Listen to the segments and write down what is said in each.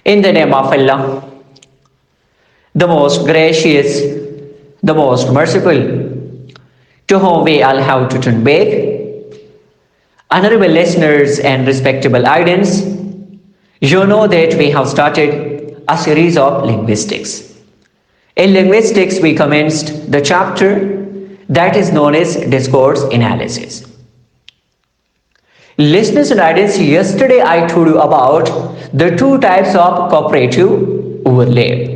In the name of Allah, the most gracious, the most merciful, to whom we all have to turn back. Honorable listeners and respectable audience, you know that we have started a series of linguistics. In linguistics, we commenced the chapter that is known as discourse analysis. Listeners and audience, yesterday I told you about the two types of cooperative overlap,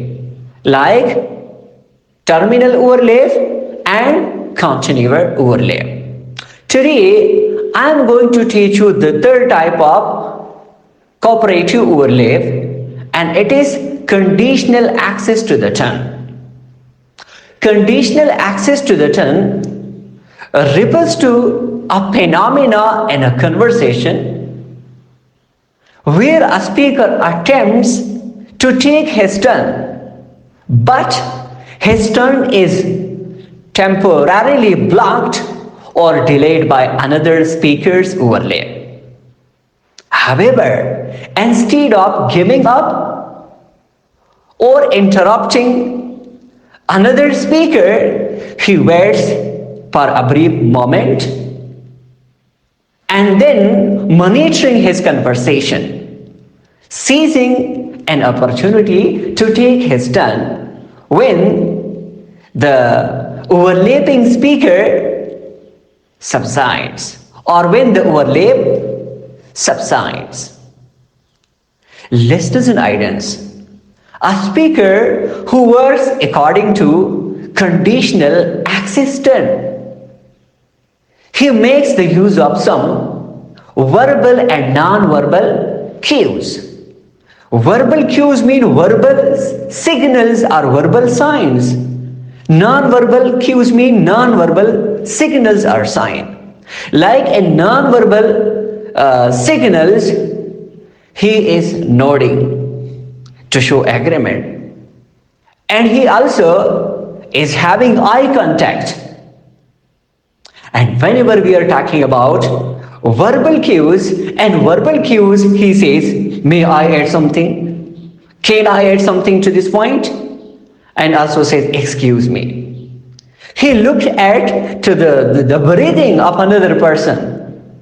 like terminal overlap and continuous overlap. Today I am going to teach you the third type of cooperative overlap, and it is conditional access to the tongue. Conditional access to the tongue refers to a phenomena in a conversation where a speaker attempts to take his turn, but his turn is temporarily blocked or delayed by another speaker's overlap. However, instead of giving up or interrupting another speaker, he waits for a brief moment and then monitoring his conversation, seizing an opportunity to take his turn when the overlapping speaker subsides or when the overlap subsides. Listeners and audience, a speaker who works according to conditional access turn, he makes the use of some verbal and non-verbal cues. Verbal cues mean verbal signals or verbal signs. Non-verbal cues mean non-verbal signals or sign. Like in non-verbal signals, he is nodding to show agreement, and he also is having eye contact. And whenever we are talking about verbal cues, he says, may I add something? Can I add something to this point? And also says, excuse me. He looks at to the breathing of another person,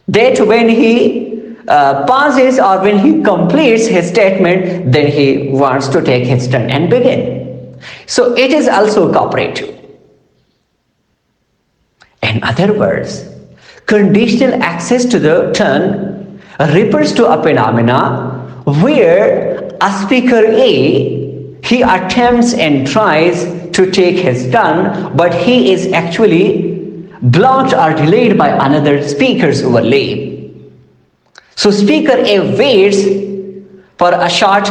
that when he pauses or when he completes his statement, then he wants to take his turn and begin. So it is also cooperative. In other words, conditional access to the turn refers to a phenomena where a speaker A, he attempts and tries to take his turn, but he is actually blocked or delayed by another speaker's overlap. So speaker A waits for a short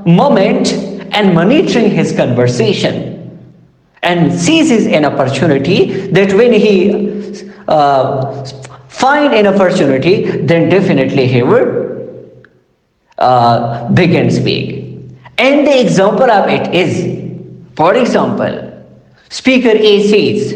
moment and monitoring his conversation and seizes an opportunity that when he find an opportunity, then definitely he will begin speak. And the example of it is, for example, speaker A says,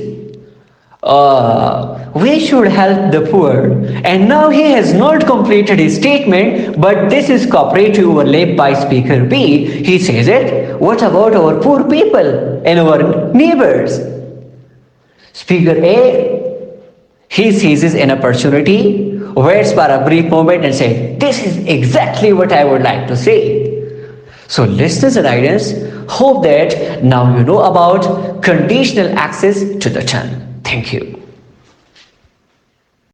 we should help the poor, and now he has not completed his statement, but this is cooperative overlap by speaker B. He says it, what about our poor people and our neighbors? Speaker A, he seizes an opportunity, waits for a brief moment and says, this is exactly what I would like to say. So listeners and audience, hope that now you know about conditional access to the tongue. Thank you.